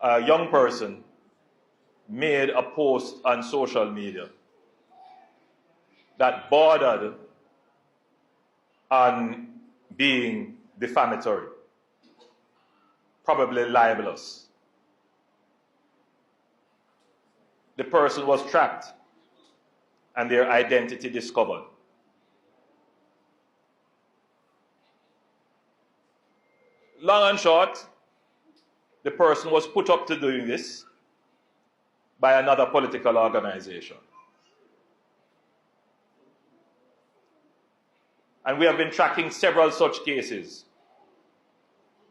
a young person made a post on social media that bordered on being defamatory, probably libelous. The person was tracked and their identity discovered. Long and short, the person was put up to doing this by another political organization. And we have been tracking several such cases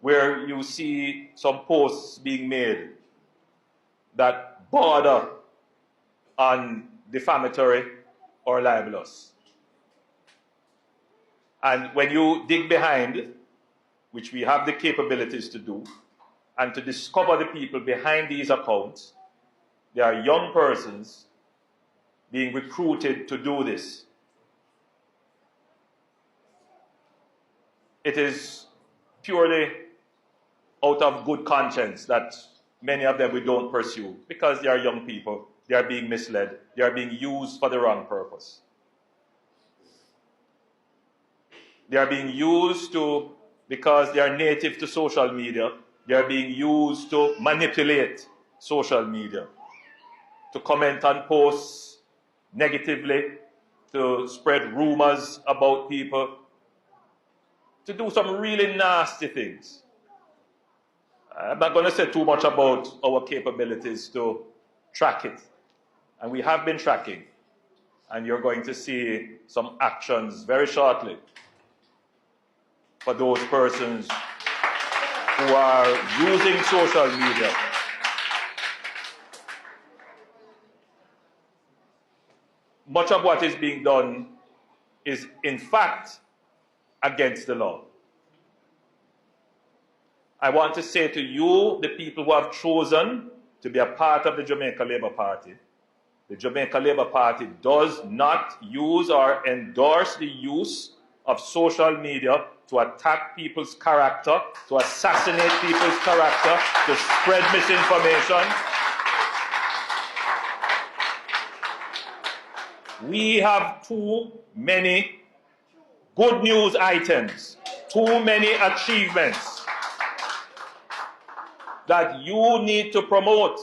where you see some posts being made that border on defamatory or libelous. And when you dig behind, which we have the capabilities to do, and to discover the people behind these accounts, there are young persons being recruited to do this. It is purely out of good conscience that many of them we don't pursue, because they are young people, they are being misled, they are being used for the wrong purpose. They are being used to, because they are native to social media, they are being used to manipulate social media, to comment on posts negatively, to spread rumors about people, to do some really nasty things. I'm not going to say too much about our capabilities to track it. And we have been tracking. And you're going to see some actions very shortly for those persons who are using social media much of what is being done is, in fact, against the law. I want to say to you, the people who have chosen to be a part of the Jamaica Labour Party, the Jamaica Labour Party does not use or endorse the use of social media to attack people's character, to assassinate people's character, to spread misinformation. We have too many good news items, too many achievements that you need to promote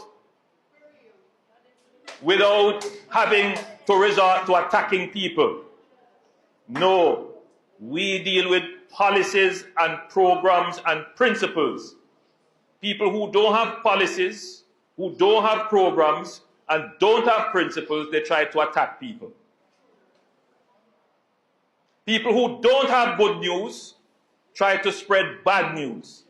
without having to resort to attacking people. No, we deal with policies and programs and principles. People who don't have policies, who don't have programs, and don't have principles, they try to attack people. People who don't have good news try to spread bad news.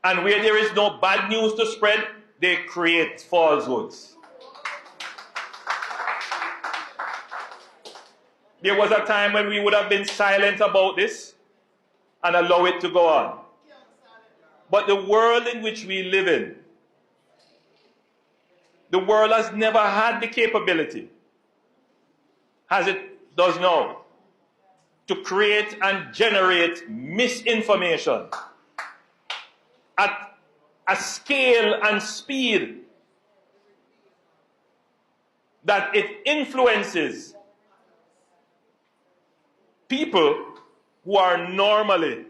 And where there is no bad news to spread, they create falsehoods. There was a time when we would have been silent about this and allow it to go on. But the world in which we live in, the world has never had the capability, as it does now, to create and generate misinformation at a scale and speed that it influences people who are normally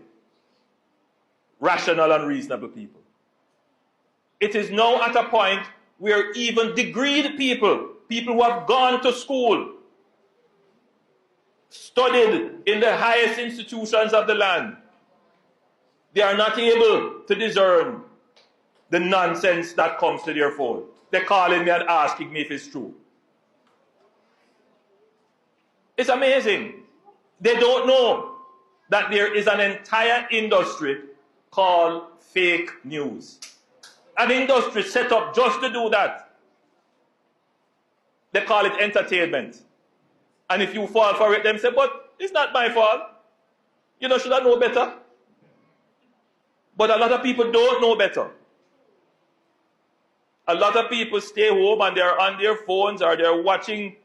rational and reasonable people. It is now at a point where even degreed people, people who have gone to school, studied in the highest institutions of the land, they are not able to discern the nonsense that comes to their phone. They're calling me and asking me if it's true. It's amazing. They don't know that there is an entire industry called fake news. An industry set up just to do that. They call it entertainment. And if you fall for it, them say, but it's not my fault. You know, should I know better? But a lot of people don't know better. A lot of people stay home and they're on their phones or they're watching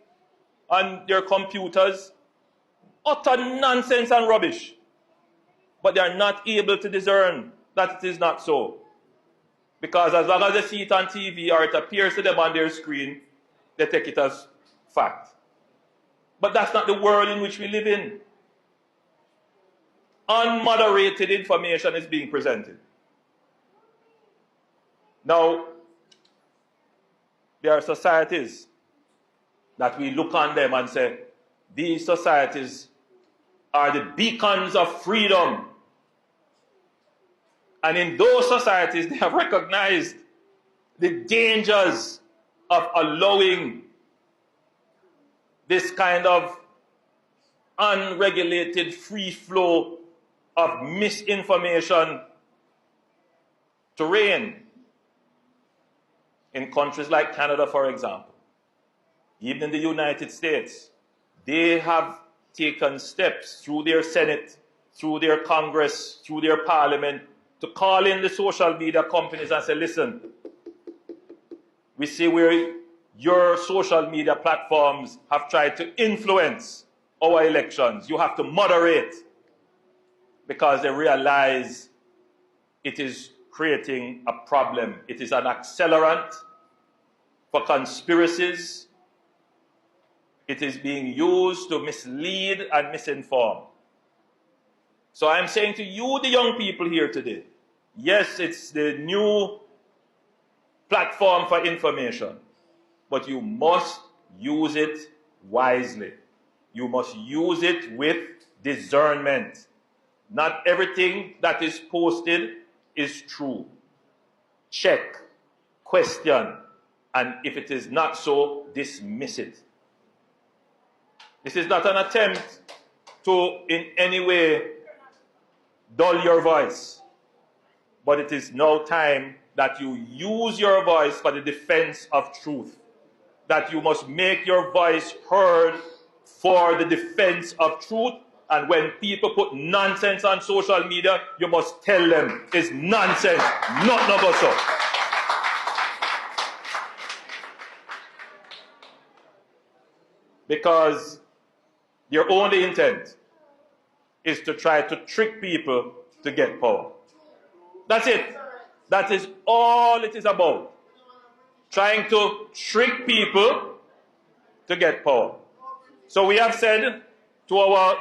on their computers. Utter nonsense and rubbish. But they are not able to discern that it is not so. Because as long as they see it on TV or it appears to them on their screen, they take it as fact. But that's not the world in which we live in. Unmoderated information is being presented. Now, there are societies that we look on them and say, these societies are the beacons of freedom. And in those societies, they have recognized the dangers of allowing this kind of unregulated free flow of misinformation to reign. In countries like Canada, for example, even in the United States, they have taken steps through their Senate, through their Congress, through their Parliament, to call in the social media companies and say, listen, we see where your social media platforms have tried to influence our elections. You have to moderate, because they realize it is creating a problem. It is an accelerant for conspiracies. It is being used to mislead and misinform. So I'm saying to you, the young people here today, yes, it's the new platform for information, but you must use it wisely. You must use it with discernment. Not everything that is posted is true. Check, question, and if it is not so, dismiss it. This is not an attempt to in any way dull your voice, but it is now time that you use your voice for the defense of truth, that you must make your voice heard for the defense of truth. And when people put nonsense on social media, you must tell them it's nonsense, not no so. Because their only intent is to try to trick people to get power. That's it. That is all it is about. Trying to trick people to get power. So we have said to our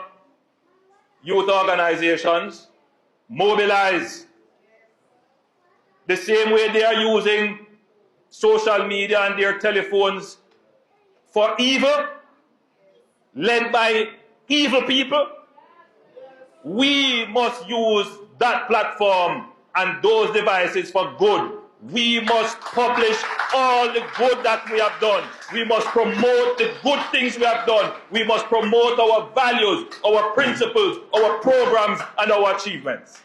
youth organizations, mobilize. The same way they are using social media and their telephones for evil, led by evil people, we must use that platform and those devices for good. We must publish all the good that we have done. We must promote the good things we have done. We must promote our values, our principles, our programs, and our achievements.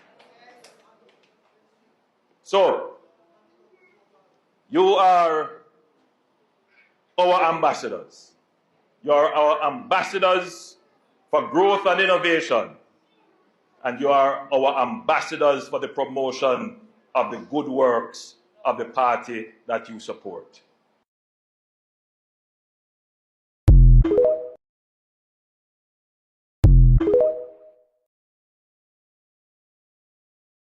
So, you are our ambassadors. You are our ambassadors for growth and innovation. And you are our ambassadors for the promotion of the good works of the party that you support.